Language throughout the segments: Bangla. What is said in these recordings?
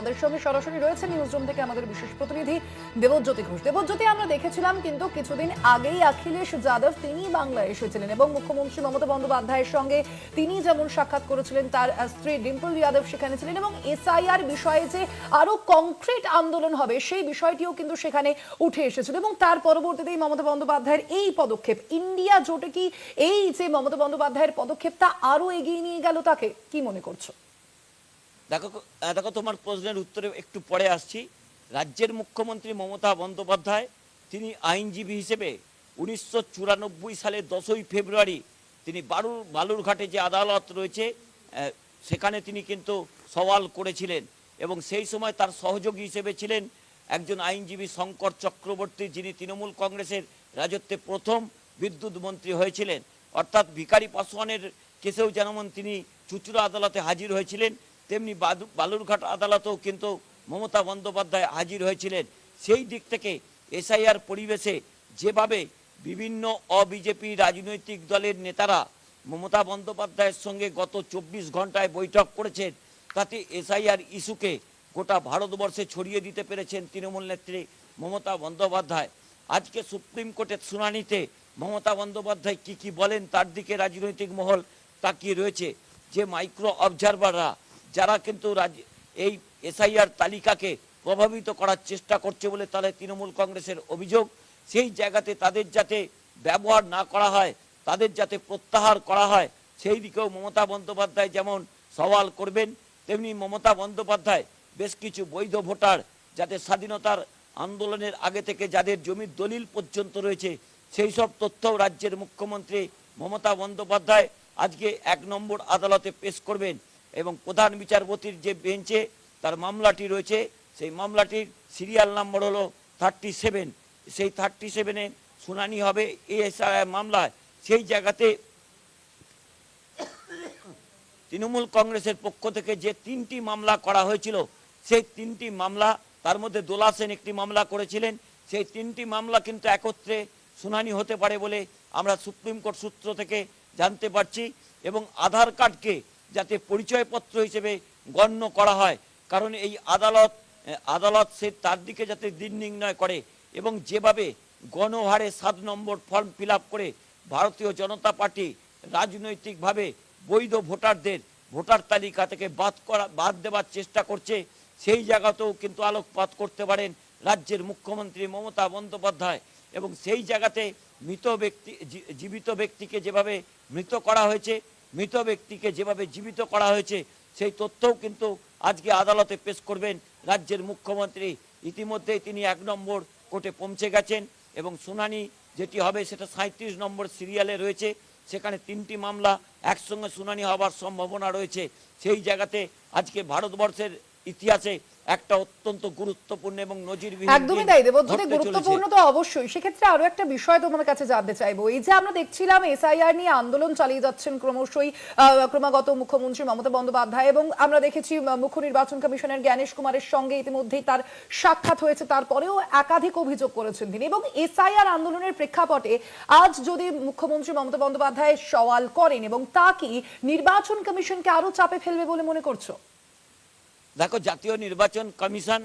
আমাদের সঙ্গে সরাসরি রয়েছে নিউজ রুম থেকে আমাদের বিশেষ প্রতিনিধি দেবজ্যোতি ঘোষ। দেবজ্যোতি, আমরা দেখেছিলাম কিন্তু কিছুদিন আগেই অখিলেশ যাদব তিনি বাংলায় এসেছিলেন এবং মুখ্যমন্ত্রী মমতা বন্দ্যোপাধ্যায়ের সঙ্গে তিনি যেমন সাক্ষাৎ করেছিলেন, তার স্ত্রী ডিম্পল যাদব সেখানে ছিলেন এবং এসআইআর বিষয়ে যে আরো কংক্রিট আন্দোলন হবে সেই বিষয়টিও কিন্তু সেখানে উঠে এসেছিল এবং তার পরবর্তীতেই মমতা বন্দ্যোপাধ্যায়ের এই পদক্ষেপ, ইন্ডিয়া জোটে কি এই যে মমতা বন্দ্যোপাধ্যায়ের পদক্ষেপটা আরো এগিয়ে নিয়ে গেল তাকে, কি মনে করছো? দেখো তোমার প্রশ্নের উত্তরে একটু পরে আসছি। রাজ্যের মুখ্যমন্ত্রী মমতা বন্দ্যোপাধ্যায় তিনি আইনজীবী হিসেবে 1994 সালের 10ই ফেব্রুয়ারি তিনি বালুরঘাটে যে আদালত রয়েছে সেখানে তিনি কিন্তু সওয়াল করেছিলেন এবং সেই সময় তার সহযোগী হিসেবে ছিলেন একজন আইনজীবী শঙ্কর চক্রবর্তী, যিনি তৃণমূল কংগ্রেসের রাজত্বে প্রথম বিদ্যুৎ মন্ত্রী হয়েছিলেন। অর্থাৎ ভিখারি পাসওয়ানের কেসেও যেমন তিনি চুঁচুড়া আদালতে হাজির হয়েছিলেন, তেমনি বালুরঘাট আদালতেও কিন্তু মমতা বন্দ্যোপাধ্যায় হাজির হয়েছিলেন। সেই দিক থেকে এসআইআর পরিবেশে যেভাবে বিভিন্ন অবিজেপি রাজনৈতিক দলের নেতারা মমতা বন্দ্যোপাধ্যায়ের সঙ্গে গত 24 ঘন্টায় বৈঠক করেছেন, তাতে এসআইআর ইস্যুকে গোটা ভারতবর্ষে ছড়িয়ে দিতে পেরেছেন তৃণমূল নেত্রী মমতা বন্দ্যোপাধ্যায়। আজকে সুপ্রিম কোর্টের শুনানিতে মমতা বন্দ্যোপাধ্যায় কি বলেন তার দিকে রাজনৈতিক মহল তাকিয়ে রয়েছে। যে মাইক্রো অবজারভাররা যারা কিন্তু এই এসআইআর তালিকাকে প্রভাবিত করার চেষ্টা করছে বলে তাদের তৃণমূল কংগ্রেসের অভিযোগ, সেই জায়গাতে তাদের যাতে ব্যবহার না করা হয়, তাদের যাতে প্রত্যাহার করা হয়, সেই দিকেও মমতা বন্দ্যোপাধ্যায় যেমন সওয়াল করবেন, তেমনি মমতা বন্দ্যোপাধ্যায় বেশ কিছু বৈধ ভোটার যাতে স্বাধীনতার আন্দোলনের আগে থেকে যাদের জমির দলিল পর্যন্ত রয়েছে সেই সব তথ্যও রাজ্যের মুখ্যমন্ত্রী মমতা বন্দ্যোপাধ্যায় আজকে 1 নম্বর আদালতে পেশ করবেন এবং প্রধান বিচারপতির যে বেঞ্চে তার মামলাটি রয়েছে সেই মামলাটির সিরিয়াল নম্বর হলো 37। সেই 37-এ শুনানি হবে এসআইআর মামলায়। সেই জায়গাতে তৃণমূল কংগ্রেসের পক্ষ থেকে যে 3টি মামলা করা হয়েছিল সেই 3টি মামলা, তার মধ্যে দোলা সেন একটি মামলা করেছিলেন, সেই 3টি মামলা কিন্তু একত্রে শুনানি হতে পারে বলে আমরা সুপ্রিম কোর্ট সূত্র থেকে জানতে পারছি। এবং আধার কার্ডকে যাতে পরিচয়পত্র হিসেবে গণ্য করা হয়, কারণ এই আদালত সে তার দিকে যাতে দিন নির্ণয় করে এবং যেভাবে গণহারে 7 নম্বর ফর্ম ফিল করে ভারতীয় জনতা পার্টি রাজনৈতিকভাবে বৈধ ভোটারদের ভোটার তালিকা থেকে বাদ দেওয়ার চেষ্টা করছে, সেই জায়গাতেও কিন্তু আলোকপাত করতে পারেন রাজ্যের মুখ্যমন্ত্রী মমতা বন্দ্যোপাধ্যায়। এবং সেই জায়গাতে জীবিত ব্যক্তিকে যেভাবে মৃত করা হয়েছে, মৃত ব্যক্তিকে যেভাবে জীবিত করা হয়েছে সেই তথ্যও কিন্তু আজকে আদালতে পেশ করবেন রাজ্যের মুখ্যমন্ত্রী। ইতিমধ্যেই তিনি 1 নম্বর কোর্টে পৌঁছে গেছেন এবং শুনানি যেটি হবে সেটা 37 নম্বর সিরিয়ালে রয়েছে। সেখানে 3টি মামলা একসঙ্গে শুনানি হওয়ার সম্ভাবনা রয়েছে। সেই জায়গাতে আজকে ভারতবর্ষের ইতিহাসে একটা অত্যন্ত গুরুত্বপূর্ণ এবং নজিরবিহীন, একদমই তাই দেবজ্যোতি, গুরুত্বপূর্ণ তো অবশ্যই। সেক্ষেত্রে আরো একটা বিষয় তোমার কাছে জানতে চাইবো, এই যে আমরা দেখছিলাম এসআইআর নিয়ে আন্দোলন চালিয়ে যাচ্ছেন ক্রমাগত মুখ্যমন্ত্রী মমতা বন্দ্যোপাধ্যায় এবং আমরা দেখেছি মুখ্য নির্বাচন কমিশনের জ্ঞানেশ কুমারের সঙ্গে ইতিমধ্যেই তার সাক্ষাৎ হয়েছে, তারপরেও একাধিক অভিযোগ করেছেন তিনি। এবং এসআইআর আন্দোলনের প্রেক্ষাপটে আজ যদি মুখ্যমন্ত্রী মমতা বন্দ্যোপাধ্যায় সওয়াল করেন এবং তা কি নির্বাচন কমিশনকে আরো চাপে ফেলবে বলে মনে করছো? দেখো, জাতীয় নির্বাচন কমিশন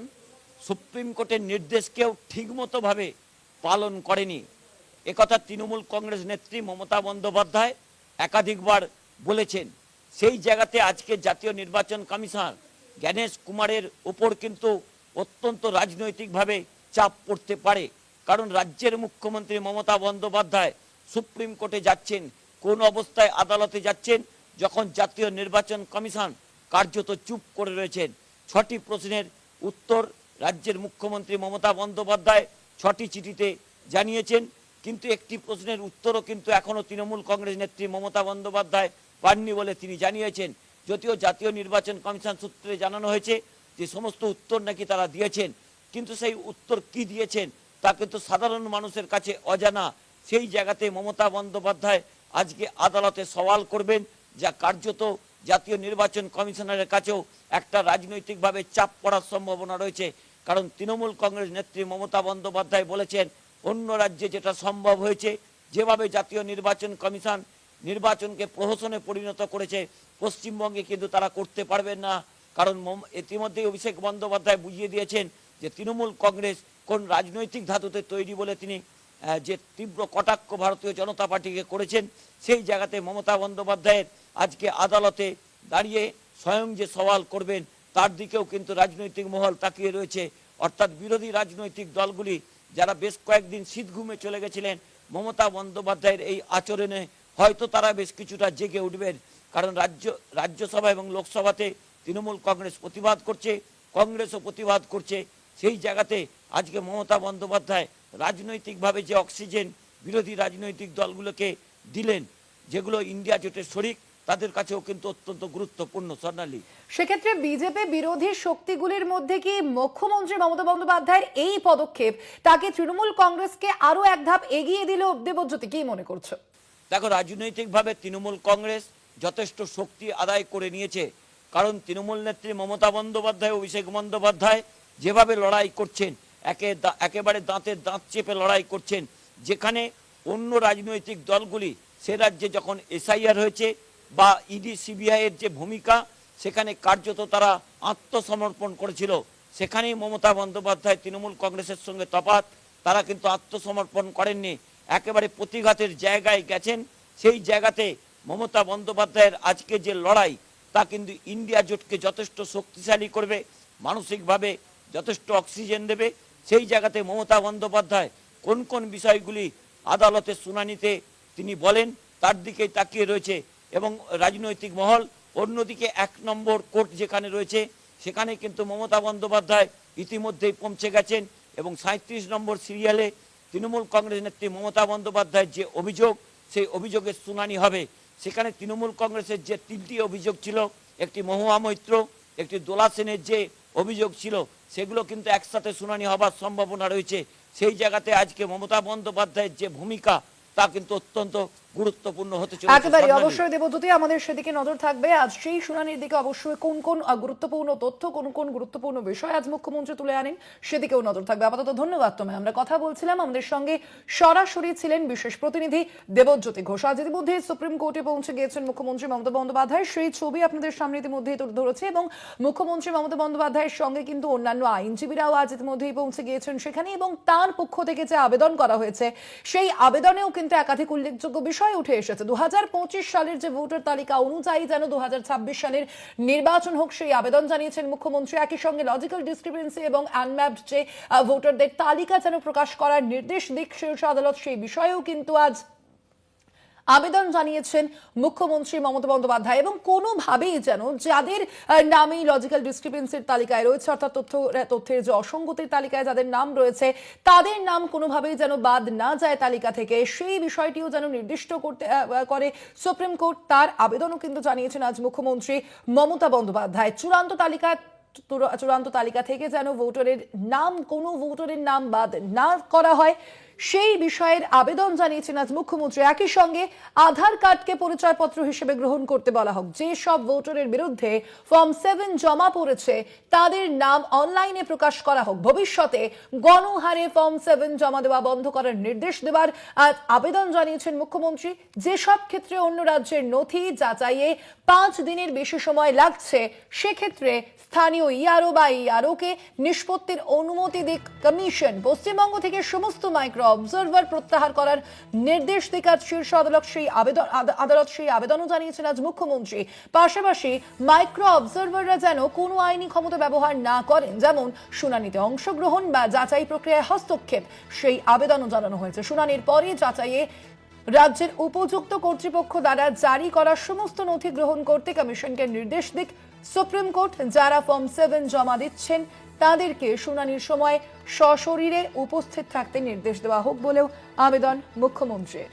সুপ্রিম কোর্টের নির্দেশকেও ঠিকমতোভাবে পালন করেনি, একথা তৃণমূল কংগ্রেস নেত্রী মমতা বন্দ্যোপাধ্যায় একাধিকবার বলেছেন। সেই জায়গাতে আজকে জাতীয় নির্বাচন কমিশন জ্ঞানেশ কুমারের ওপর কিন্তু অত্যন্ত রাজনৈতিকভাবে চাপ পড়তে পারে, কারণ রাজ্যের মুখ্যমন্ত্রী মমতা বন্দ্যোপাধ্যায় সুপ্রিম কোর্টে যাচ্ছেন, কোন অবস্থায় আদালতে যাচ্ছেন, যখন জাতীয় নির্বাচন কমিশন কার্যত চুপ করে রয়েছেন। 6টি প্রশ্নের উত্তর রাজ্যের মুখ্যমন্ত্রী মমতা বন্দ্যোপাধ্যায় 6টি চিঠিতে জানিয়েছেন, কিন্তু একটি প্রশ্নের উত্তরও কিন্তু এখনো তৃণমূল কংগ্রেস নেত্রী মমতা বন্দ্যোপাধ্যায় পাননি বলে তিনি জানিয়েছেন। যদিও জাতীয় নির্বাচন কমিশন সূত্রে জানানো হয়েছে যে সমস্ত উত্তর নাকি তারা দিয়েছেন, কিন্তু সেই উত্তর কি দিয়েছেন তা কিন্তু সাধারণ মানুষের কাছে অজানা। সেই জায়গাতে মমতা বন্দ্যোপাধ্যায় আজকে আদালতে সওয়াল করবেন, যা কার্যত জাতীয় নির্বাচন কমিশনারের কাছেও একটা রাজনৈতিকভাবে চাপ পড়ার সম্ভাবনা রয়েছে। কারণ তৃণমূল কংগ্রেস নেত্রী মমতা বন্দ্যোপাধ্যায় বলেছেন অন্য রাজ্যে যেটা সম্ভব হয়েছে, যেভাবে জাতীয় নির্বাচন কমিশন নির্বাচনকে প্রহসনে পরিণত করেছে, পশ্চিমবঙ্গে কিন্তু তারা করতে পারবেন না। কারণ ইতিমধ্যেই অভিষেক বন্দ্যোপাধ্যায় বুঝিয়ে দিয়েছেন যে তৃণমূল কংগ্রেস কোন রাজনৈতিক ধাতুতে তৈরি বলে তিনি যে তীব্র কটাক্ষ ভারতীয় জনতা পার্টিকে করেছেন, সেই জায়গাতে মমতা বন্দ্যোপাধ্যায়ের আজকে আদালতে দাঁড়িয়ে স্বয়ং যে সওয়াল করবেন তার দিকেও কিন্তু রাজনৈতিক মহল তাকিয়ে রয়েছে। অর্থাৎ বিরোধী রাজনৈতিক দলগুলি যারা বেশ কয়েকদিন শীত ঘুমে চলে গেছিলেন মমতা বন্দ্যোপাধ্যায়ের এই আচরণে, হয়তো তারা বেশ কিছুটা জেগে উঠবেন। কারণ রাজ্যসভা এবং লোকসভাতে তৃণমূল কংগ্রেস প্রতিবাদ করছে, কংগ্রেসও প্রতিবাদ করছে। সেই জায়গাতে আজকে মমতা বন্দ্যোপাধ্যায় রাজনৈতিকভাবে যে অক্সিজেন বিরোধী রাজনৈতিক দলগুলোকে দিলেন, যেগুলো ইন্ডিয়া জোটের শরিক, তাদের কাছেও কিন্তু অত্যন্ত গুরুত্বপূর্ণ। স্বর্ণালী, সেক্ষেত্রে বিজেপি বিরোধী শক্তিগুলির মধ্যে কি মুখ্যমন্ত্রী মমতা বন্দ্যোপাধ্যায়ের এই পদক্ষেপ তাকে তৃণমূল কংগ্রেসকে আরো এক ধাপ এগিয়ে দিল? দেবজ্যোতি, কি মনে করছো? দেখো, রাজনৈতিকভাবে তৃণমূল কংগ্রেস যথেষ্ট শক্তি আদায় করে নিয়েছে। কারণ তৃণমূল নেত্রী মমতা বন্দ্যোপাধ্যায়, অভিষেক বন্দ্যোপাধ্যায় যেভাবে লড়াই করছেন, একেবারে দাঁতের দাঁত চেপে লড়াই করছেন, যেখানে অন্য রাজনৈতিক দলগুলি সে রাজ্যে যখন এসআইআর হয়েছে বা ইডি সিবিআই এর যে ভূমিকা, সেখানে কার্যত তারা আত্মসমর্পণ করেছিল। সেখানেই মমতা বন্দ্যোপাধ্যায় তৃণমূল কংগ্রেসের সঙ্গে তফাৎ, তারা কিন্তু আত্মসমর্পণ করেননি, একেবারে প্রতিঘাতের জায়গায় গেছেন। সেই জায়গাতে মমতা বন্দ্যোপাধ্যায়ের আজকে যে লড়াই, তা কিন্তু ইন্ডিয়া জোটকে যথেষ্ট শক্তিশালী করবে, মানসিকভাবে যথেষ্ট অক্সিজেন দেবে। সেই জায়গাতে মমতা বন্দ্যোপাধ্যায় কোন কোন বিষয়গুলি আদালতের শুনানিতে তিনি বলেন তার দিকেই তাকিয়ে রয়েছে। এবং রাজনৈতিক মহল অন্যদিকে 1 নম্বর কোর্ট যেখানে রয়েছে, সেখানে কিন্তু মমতা বন্দ্যোপাধ্যায় ইতিমধ্যেই পৌঁছে গেছেন। এবং 37 নম্বর সিরিয়ালে তৃণমূল কংগ্রেস নেত্রী মমতা বন্দ্যোপাধ্যায়ের যে অভিযোগ, সেই অভিযোগের শুনানি হবে। সেখানে তৃণমূল কংগ্রেসের যে 3টি অভিযোগ ছিল, একটি মহুয়া মৈত্র, একটি দোলা সেনের যে অভিযোগ ছিল, সেগুলো কিন্তু একসাথে শুনানি হবার সম্ভাবনা রয়েছে। সেই জায়গাতে আজকে মমতা বন্দ্যোপাধ্যায়ের যে ভূমিকা, তা কিন্তু অত্যন্ত গুরুত্বপূর্ণ হতে চলেছে। একেবারে অবশ্যই দেবজ্যোতি, আমাদের সেদিকে নজর থাকবে। আজ সেই শুনানির দিকে অবশ্যই কোন কোন গুরুত্বপূর্ণ তথ্য, কোন কোন গুরুত্বপূর্ণ বিষয় আজ মুখ্যমন্ত্রী তুলে আনেন, সেদিকেও নজর থাকবে। আপাতত ধন্যবাদ তোমায়। আমরা কথা বলছিলাম, আমাদের সঙ্গে সরাসরি ছিলেন বিশেষ প্রতিনিধি দেবজ্যোতি ঘোষ। আজ ইতিমধ্যে সুপ্রিম কোর্টে পৌঁছে গিয়েছেন মুখ্যমন্ত্রী মমতা বন্দ্যোপাধ্যায়, সেই ছবি আপনাদের সামনে ইতিমধ্যেই তুলে ধরেছে। এবং মুখ্যমন্ত্রী মমতা বন্দ্যোপাধ্যায়ের সঙ্গে কিন্তু অন্যান্য আইনজীবীরাও আজ ইতিমধ্যেই পৌঁছে গিয়েছেন সেখানে। এবং তার পক্ষ থেকে যে আবেদন করা হয়েছে, সেই আবেদনেও কিন্তু একাধিক উল্লেখযোগ্য বিষয় উঠে এসেছে। 2025 সালের যে ভোটার তালিকা অনুযায়ী যেন 2026 সালের নির্বাচন হোক, সেই আবেদন জানিয়েছেন মুখ্যমন্ত্রী। একই সঙ্গে লজিক্যাল ডিসক্রিপেন্সি এবং আনম্যাপড যে ভোটারদের তালিকা যেন প্রকাশ করার নির্দেশ দিক শীর্ষ আদালত, সেই বিষয়েও কিন্তু আজ আবেদন জানিয়েছেন মুখ্যমন্ত্রী মমতা বন্দ্যোপাধ্যায়। এবং কোনোভাবেই যেন যাদের নামেই লজিক্যাল ডিসক্রিপেন্সির তালিকায় রয়েছে, অর্থাৎ তথ্যের যে অসঙ্গতির তালিকায় যাদের নাম রয়েছে, তাদের নাম কোনোভাবেই যেন বাদ না যায় তালিকা থেকে, সেই বিষয়টিও যেন নির্দিষ্ট করে সুপ্রিম কোর্ট। তার আবেদনও কিন্তু জানিয়েছেন আজ মুখ্যমন্ত্রী মমতা বন্দ্যোপাধ্যায়। চূড়ান্ত তালিকা থেকে যেন কোনো ভোটারের নাম বাদ না করা হয়, সেই বিষয়ের আবেদন জানিয়েছেন আজ মুখ্যমন্ত্রী। একই সঙ্গে আধার কার্ডকে পরিচয়পত্র হিসেবে গ্রহণ করতে বলা হোক। যে সব ভোটারের বিরুদ্ধে ফর্ম 7 জমা পড়েছে, তাদের নাম অনলাইনে প্রকাশ করা হোক। ভবিষ্যতে গণহারে ফর্ম 7 জমা দেওয়া বন্ধ করার নির্দেশ দেওয়ার আবেদন জানিয়েছেন মুখ্যমন্ত্রী। যেসব ক্ষেত্রে অন্য রাজ্যের নথি যাচাইয়ে 5 দিনের বেশি সময় লাগছে, সেক্ষেত্রে স্থানীয় ইআরও বা ইআরওকে নিষ্পত্তির অনুমতি দিক কমিশন। পশ্চিমবঙ্গ থেকে সমস্ত মাইক্রো অবজারভার প্রত্যাহার করার নির্দেশ দিক আজ শীর্ষ আদালত সেই আবেদনও জানিয়েছেন আজ মুখ্যমন্ত্রী। পাশাপাশি মাইক্রো অবজারভাররা যেন কোনো আইনি ক্ষমতা ব্যবহার না করেন, যেমন শুনানিতে অংশগ্রহণ বা যাচাই প্রক্রিয়ায় হস্তক্ষেপ, সেই আবেদনও জানানো হয়েছে। শুনানির পরে যাচাইয়ে রাজ্যের উপযুক্ত কর্তৃপক্ষ দ্বারা জারি করা সমস্ত নথি গ্রহণ করতে কমিশনকে নির্দেশ দিক সুপ্রিম কোর্ট। যারা ফর্ম 7 জমা দিচ্ছেন, তাদেরকে শুনানির সময় সশরীরে উপস্থিত থাকতে নির্দেশ দেওয়া হোক বলেও আবেদন মুখ্যমন্ত্রীর।